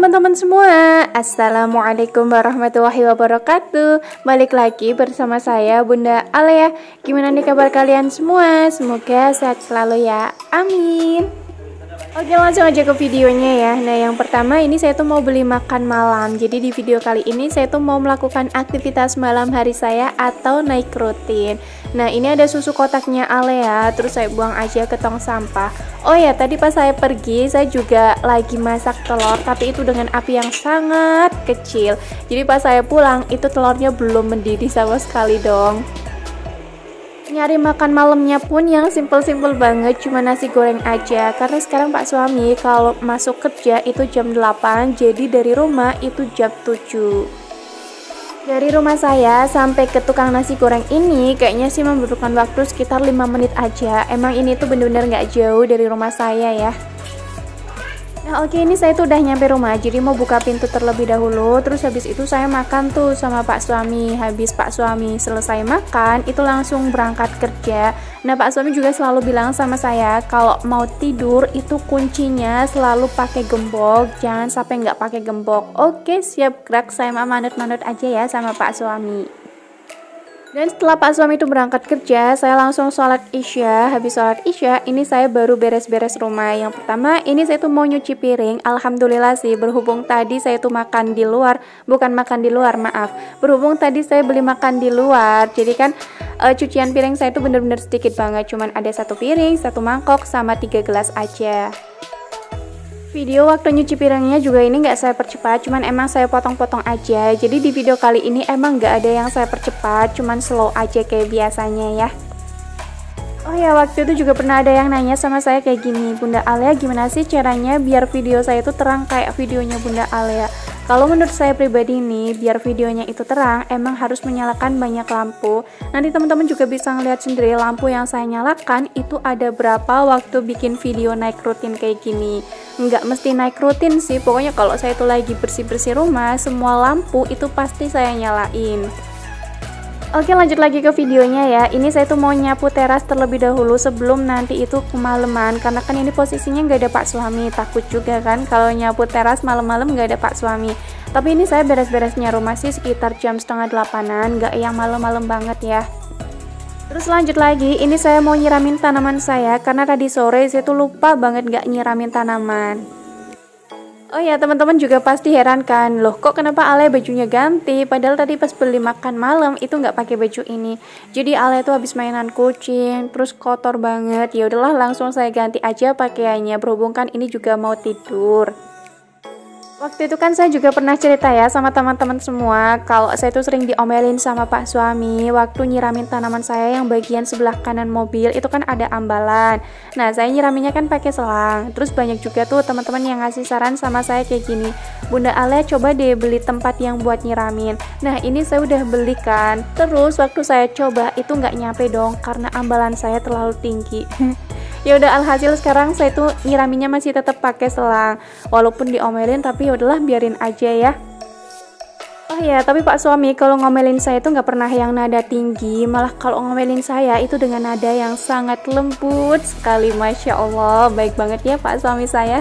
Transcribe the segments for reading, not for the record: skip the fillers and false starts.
teman-teman semua, Assalamualaikum warahmatullahi wabarakatuh. Balik lagi bersama saya Bunda Alea. Gimana nih kabar kalian semua? Semoga sehat selalu ya, amin. Oke, langsung aja ke videonya ya. Nah, yang pertama ini saya tuh mau beli makan malam. Jadi di video kali ini saya tuh mau melakukan aktivitas malam hari saya atau naik rutin. Nah, ini ada susu kotaknya Alea, terus saya buang aja ke tong sampah. Oh ya, tadi pas saya pergi saya juga lagi masak telur, tapi itu dengan api yang sangat kecil. Jadi pas saya pulang itu telurnya belum mendidih sama sekali dong. Nyari makan malamnya pun yang simple-simple banget, cuma nasi goreng aja. Karena sekarang Pak suami kalau masuk kerja itu jam 8, jadi dari rumah itu jam 7. Dari rumah saya sampai ke tukang nasi goreng ini kayaknya sih membutuhkan waktu sekitar 5 menit aja. Emang ini tuh bener-bener nggak jauh dari rumah saya ya. Nah oke, ini saya tuh udah nyampe rumah, jadi mau buka pintu terlebih dahulu. Terus habis itu saya makan tuh sama Pak suami. Habis Pak suami selesai makan, itu langsung berangkat kerja. Nah Pak suami juga selalu bilang sama saya, kalau mau tidur itu kuncinya selalu pakai gembok, jangan sampai nggak pakai gembok. Oke, siap gerak, saya manut-manut aja ya sama Pak suami. Dan setelah Pak suami itu berangkat kerja, saya langsung sholat isya. Habis sholat isya, ini saya baru beres-beres rumah. Yang pertama, ini saya tuh mau nyuci piring. Alhamdulillah sih, berhubung tadi saya tuh makan di luar, bukan makan di luar, maaf. Berhubung tadi saya beli makan di luar, jadi kan cucian piring saya tuh bener-bener sedikit banget. Cuman ada 1 piring, 1 mangkok, sama 3 gelas aja. Video waktu nyuci piringnya juga ini nggak saya percepat, cuman emang saya potong-potong aja. Jadi di video kali ini emang nggak ada yang saya percepat, cuman slow aja kayak biasanya ya. Oh ya, waktu itu juga pernah ada yang nanya sama saya kayak gini, Bunda Alea gimana sih caranya biar video saya itu terang kayak videonya Bunda Alea? Kalau menurut saya pribadi nih, biar videonya itu terang, emang harus menyalakan banyak lampu. Nanti teman-teman juga bisa ngeliat sendiri lampu yang saya nyalakan itu ada berapa waktu bikin video naik rutin kayak gini. Nggak mesti naik rutin sih, pokoknya kalau saya itu lagi bersih-bersih rumah, semua lampu itu pasti saya nyalain. Oke, lanjut lagi ke videonya ya. Ini saya tuh mau nyapu teras terlebih dahulu sebelum nanti itu kemalaman. Karena kan ini posisinya nggak ada Pak suami. Takut juga kan kalau nyapu teras malam-malam nggak ada Pak suami. Tapi ini saya beres-beresnya rumah sih sekitar jam setengah 8-an, nggak yang malam-malam banget ya. Terus lanjut lagi, ini saya mau nyiramin tanaman saya karena tadi sore saya tuh lupa banget nggak nyiramin tanaman. Oh ya, teman-teman juga pasti heran kan, loh kok kenapa Ale bajunya ganti? Padahal tadi pas beli makan malam itu nggak pakai baju ini. Jadi Ale tuh habis mainan kucing, terus kotor banget. Ya udahlah, langsung saya ganti aja pakaiannya. Berhubung kan ini juga mau tidur. Waktu itu kan saya juga pernah cerita ya sama teman-teman semua kalau saya tuh sering diomelin sama Pak suami waktu nyiramin tanaman saya yang bagian sebelah kanan mobil itu kan ada ambalan. Nah, saya nyiraminnya kan pakai selang. Terus banyak juga tuh teman-teman yang ngasih saran sama saya kayak gini, Bunda Alea coba deh beli tempat yang buat nyiramin. Nah, ini saya udah beli kan. Terus waktu saya coba itu nggak nyampe dong karena ambalan saya terlalu tinggi. Ya udah, alhasil sekarang saya tuh nyiraminnya masih tetap pakai selang. Walaupun diomelin tapi ya udahlah biarin aja ya. Oh ya, tapi Pak suami kalau ngomelin saya tuh nggak pernah yang nada tinggi, malah kalau ngomelin saya itu dengan nada yang sangat lembut sekali. Masya Allah, baik banget ya Pak suami saya.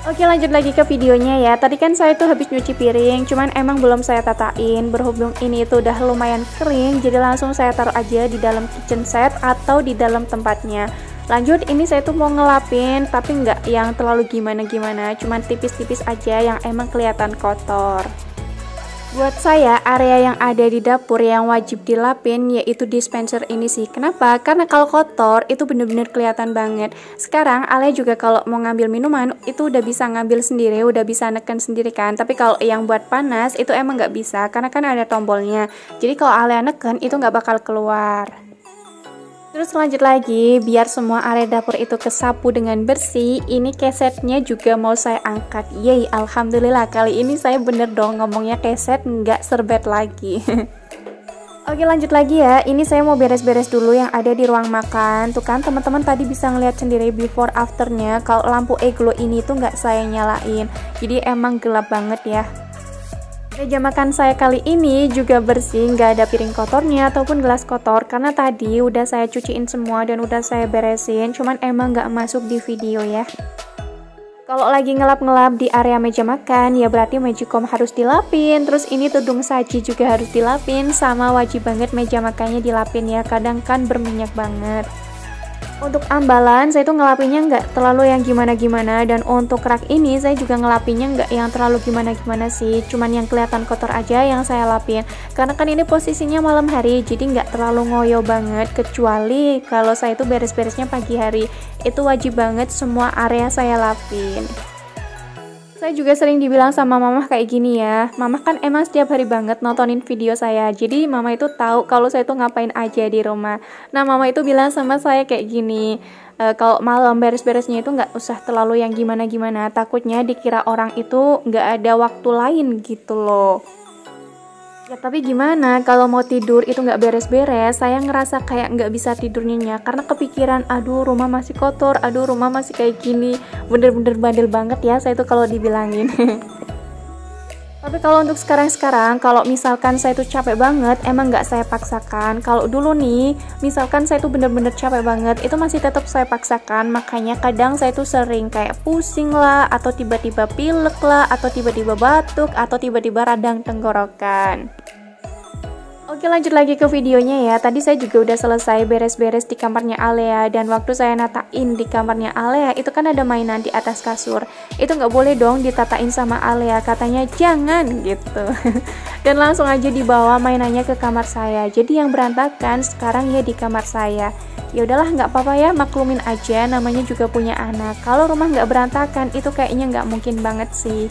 Oke, lanjut lagi ke videonya ya. Tadi kan saya tuh habis nyuci piring, cuman emang belum saya tatain. Berhubung ini itu udah lumayan kering, jadi langsung saya taruh aja di dalam kitchen set atau di dalam tempatnya. Lanjut, ini saya tuh mau ngelapin, tapi nggak yang terlalu gimana-gimana, cuman tipis-tipis aja yang emang kelihatan kotor. Buat saya, area yang ada di dapur yang wajib dilapin yaitu dispenser ini sih. Kenapa? Karena kalau kotor itu bener-bener kelihatan banget. Sekarang Ale juga kalau mau ngambil minuman itu udah bisa ngambil sendiri, udah bisa neken sendiri kan. Tapi kalau yang buat panas itu emang nggak bisa karena kan ada tombolnya. Jadi kalau Ale neken itu nggak bakal keluar. Terus lanjut lagi, biar semua area dapur itu kesapu dengan bersih, ini kesetnya juga mau saya angkat. Yeay, alhamdulillah kali ini saya bener dong ngomongnya keset, nggak serbet lagi. Oke, lanjut lagi ya. Ini saya mau beres-beres dulu yang ada di ruang makan. Tuh kan teman-teman tadi bisa ngeliat sendiri before afternya kalau lampu e-glow ini tuh nggak saya nyalain. Jadi emang gelap banget ya. Meja makan saya kali ini juga bersih, nggak ada piring kotornya ataupun gelas kotor karena tadi udah saya cuciin semua dan udah saya beresin, cuman emang nggak masuk di video ya. Kalau lagi ngelap-ngelap di area meja makan, ya berarti magicom harus dilapin. Terus ini tudung saji juga harus dilapin, sama wajib banget meja makannya dilapin ya. Kadang kan berminyak banget. Untuk ambalan, saya tuh ngelapinnya nggak terlalu yang gimana-gimana. Dan untuk rak ini, saya juga ngelapinnya nggak yang terlalu gimana-gimana sih. Cuman yang kelihatan kotor aja yang saya lapin. Karena kan ini posisinya malam hari, jadi nggak terlalu ngoyo banget. Kecuali kalau saya tuh beres-beresnya pagi hari. Itu wajib banget semua area saya lapin. Saya juga sering dibilang sama mama kayak gini ya. Mama kan emang setiap hari banget nontonin video saya. Jadi mama itu tahu kalau saya tuh ngapain aja di rumah. Nah mama itu bilang sama saya kayak gini. Kalau malam beres-beresnya itu nggak usah terlalu yang gimana-gimana. Takutnya dikira orang itu nggak ada waktu lain gitu loh. Ya tapi gimana kalau mau tidur itu nggak beres-beres, saya ngerasa kayak nggak bisa tidur nyenyak karena kepikiran, aduh rumah masih kotor, aduh rumah masih kayak gini, bener-bener bandel banget ya saya tuh kalau dibilangin. Tapi kalau untuk sekarang-sekarang, kalau misalkan saya tuh capek banget, emang nggak saya paksakan. Kalau dulu nih, misalkan saya tuh bener-bener capek banget, itu masih tetap saya paksakan. Makanya kadang saya tuh sering kayak pusing lah, atau tiba-tiba pilek lah, atau tiba-tiba batuk, atau tiba-tiba radang tenggorokan. Oke lanjut lagi ke videonya ya. Tadi saya juga udah selesai beres-beres di kamarnya Alea. Dan waktu saya natain di kamarnya Alea, itu kan ada mainan di atas kasur. Itu nggak boleh dong ditatain sama Alea. Katanya jangan gitu. Dan langsung aja dibawa mainannya ke kamar saya. Jadi yang berantakan sekarang ya di kamar saya. Ya udahlah nggak apa-apa ya, maklumin aja. Namanya juga punya anak. Kalau rumah nggak berantakan itu kayaknya nggak mungkin banget sih.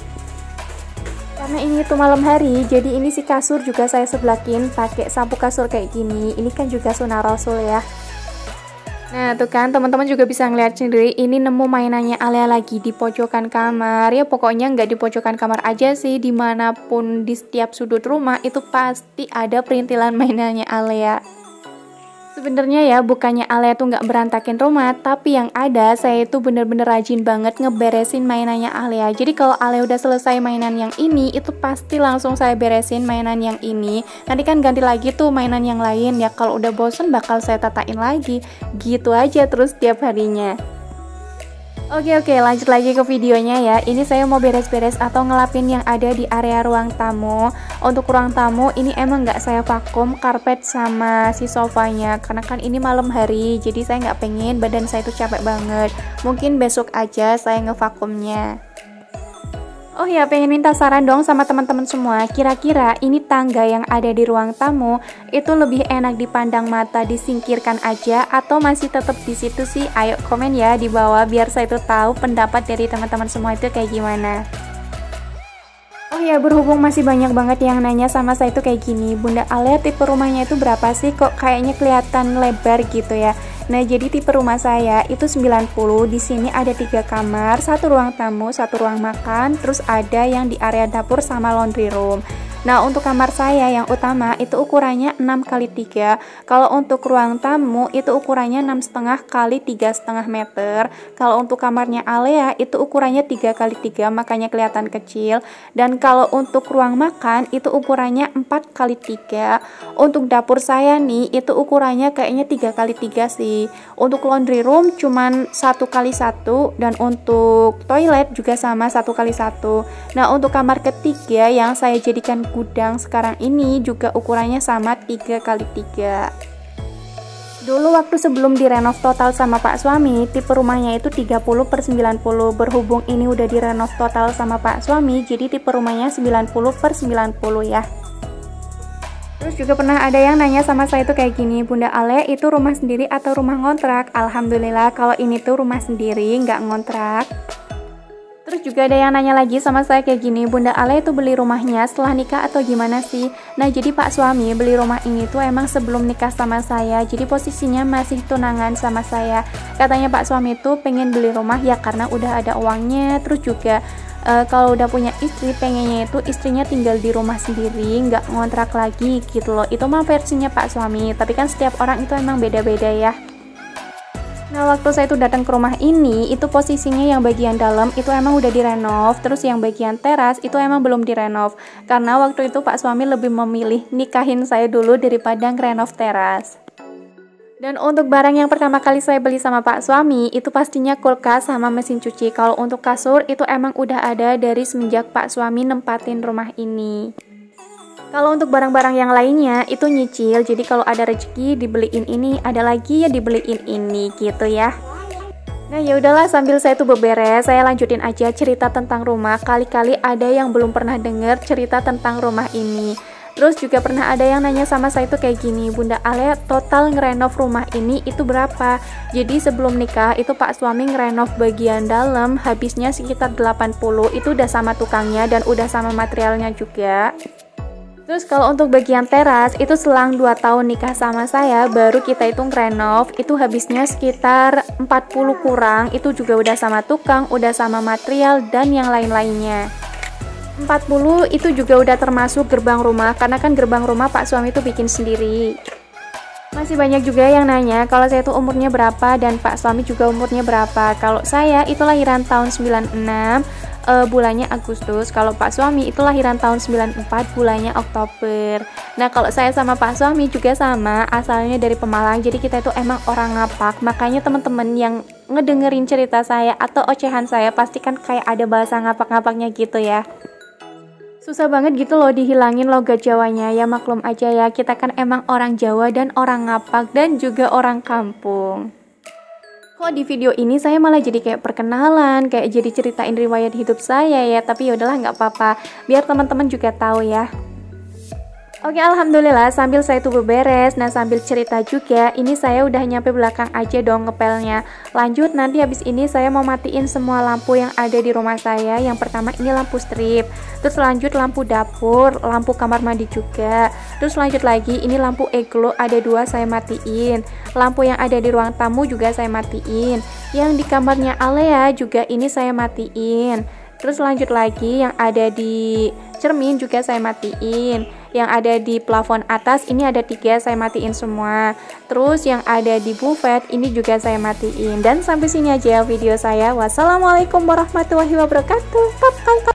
Karena ini tuh malam hari, jadi ini si kasur juga saya sebelakin pakai sapu kasur kayak gini. Ini kan juga sunah rasul ya. Nah tuh kan teman-teman juga bisa ngeliat sendiri, ini nemu mainannya Alea lagi di pojokan kamar. Ya pokoknya nggak di pojokan kamar aja sih, dimanapun di setiap sudut rumah itu pasti ada perintilan mainannya Alea. Sebenarnya ya bukannya Alea tuh nggak berantakin rumah, tapi yang ada saya itu bener-bener rajin banget ngeberesin mainannya Alea. Jadi kalau Alea udah selesai mainan yang ini, itu pasti langsung saya beresin mainan yang ini. Nanti kan ganti lagi tuh mainan yang lain ya. Kalau udah bosen bakal saya tatain lagi. Gitu aja terus tiap harinya. Oke lanjut lagi ke videonya ya. Ini saya mau beres-beres atau ngelapin yang ada di area ruang tamu. Untuk ruang tamu ini emang nggak saya vakum karpet sama si sofanya karena kan ini malam hari, jadi saya nggak pengen badan saya tuh capek banget. Mungkin besok aja saya ngevakumnya. Oh ya, pengen minta saran dong sama teman-teman semua. Kira-kira ini tangga yang ada di ruang tamu itu lebih enak dipandang mata disingkirkan aja atau masih tetap di situ sih? Ayo komen ya di bawah biar saya tuh tahu pendapat dari teman-teman semua itu kayak gimana. Oh ya, berhubung masih banyak banget yang nanya sama saya itu kayak gini, Bunda Alea tipe rumahnya itu berapa sih? Kok kayaknya kelihatan lebar gitu ya? Nah, jadi tipe rumah saya itu 90. Di sini ada 3 kamar, 1 ruang tamu, 1 ruang makan, terus ada yang di area dapur sama laundry room. Nah, untuk kamar saya yang utama itu ukurannya 6x3. Kalau untuk ruang tamu itu ukurannya 6,5x3,5 meter. Kalau untuk kamarnya Alea itu ukurannya 3x3, makanya kelihatan kecil. Dan kalau untuk ruang makan itu ukurannya 4x3. Untuk dapur saya nih itu ukurannya kayaknya 3x3 sih. Untuk laundry room cuman 1x1 dan untuk toilet juga sama 1x1. Nah, untuk kamar ketiga yang saya jadikan gudang sekarang ini juga ukurannya sama 3x3. Dulu waktu sebelum direnov total sama Pak Suami, tipe rumahnya itu 30/90. Berhubung ini udah direnov total sama Pak Suami, jadi tipe rumahnya 90/90 ya. Terus juga pernah ada yang nanya sama saya itu kayak gini, Bunda Alea itu rumah sendiri atau rumah ngontrak? Alhamdulillah kalau ini tuh rumah sendiri, nggak ngontrak. Terus juga ada yang nanya lagi sama saya kayak gini, Bunda Alea itu beli rumahnya setelah nikah atau gimana sih? Nah, jadi Pak Suami beli rumah ini tuh emang sebelum nikah sama saya, jadi posisinya masih tunangan sama saya. Katanya Pak Suami tuh pengen beli rumah ya karena udah ada uangnya, terus juga kalau udah punya istri pengennya itu istrinya tinggal di rumah sendiri, nggak ngontrak lagi gitu loh. Itu mah versinya Pak Suami, tapi kan setiap orang itu emang beda-beda ya. Nah, waktu saya tuh datang ke rumah ini, itu posisinya yang bagian dalam itu emang udah direnov, terus yang bagian teras itu emang belum direnov. Karena waktu itu Pak Suami lebih memilih nikahin saya dulu daripada ngerenov teras. Dan untuk barang yang pertama kali saya beli sama Pak suami itu pastinya kulkas sama mesin cuci. Kalau untuk kasur itu emang udah ada dari semenjak Pak suami nempatin rumah ini. Kalau untuk barang-barang yang lainnya itu nyicil. Jadi kalau ada rezeki dibeliin ini, ada lagi ya dibeliin ini gitu ya. Nah ya udahlah, sambil saya tuh beberes, saya lanjutin aja cerita tentang rumah. Kali-kali ada yang belum pernah denger cerita tentang rumah ini. Terus juga pernah ada yang nanya sama saya tuh kayak gini, Bunda Ale, total ngerenov rumah ini itu berapa? Jadi sebelum nikah itu Pak suami ngerenov bagian dalam habisnya sekitar 80, itu udah sama tukangnya dan udah sama materialnya juga. Terus kalau untuk bagian teras itu selang 2 tahun nikah sama saya baru kita itu ngerenov, itu habisnya sekitar 40 kurang, itu juga udah sama tukang, udah sama material dan yang lain-lainnya. 40 itu juga udah termasuk gerbang rumah, karena kan gerbang rumah Pak suami itu bikin sendiri. Masih banyak juga yang nanya kalau saya itu umurnya berapa dan Pak suami juga umurnya berapa. Kalau saya itu lahiran tahun 96, bulannya Agustus. Kalau Pak suami itu lahiran tahun 94, bulannya Oktober. Nah kalau saya sama Pak suami juga sama, asalnya dari Pemalang, jadi kita itu emang orang Ngapak. Makanya teman-teman yang ngedengerin cerita saya atau ocehan saya pasti kan kayak ada bahasa Ngapak-ngapaknya gitu ya. Susah banget gitu loh dihilangin logat Jawanya, ya maklum aja ya, kita kan emang orang Jawa dan orang Ngapak dan juga orang kampung. Kok di video ini saya malah jadi kayak perkenalan, kayak jadi ceritain riwayat hidup saya ya, tapi yaudahlah nggak apa-apa, biar teman-teman juga tahu ya. Oke, alhamdulillah sambil saya tuh beberes, nah sambil cerita juga, ini saya udah nyampe belakang aja dong ngepelnya. Lanjut nanti habis ini saya mau matiin semua lampu yang ada di rumah saya. Yang pertama ini lampu strip, terus lanjut lampu dapur, lampu kamar mandi juga. Terus lanjut lagi ini lampu eglo ada 2 saya matiin. Lampu yang ada di ruang tamu juga saya matiin. Yang di kamarnya Alea juga ini saya matiin. Terus lanjut lagi yang ada di cermin juga saya matiin. Yang ada di plafon atas ini ada 3 saya matiin semua. Terus yang ada di buffet ini juga saya matiin. Dan sampai sini aja video saya. Wassalamualaikum warahmatullahi wabarakatuh. Bye bye.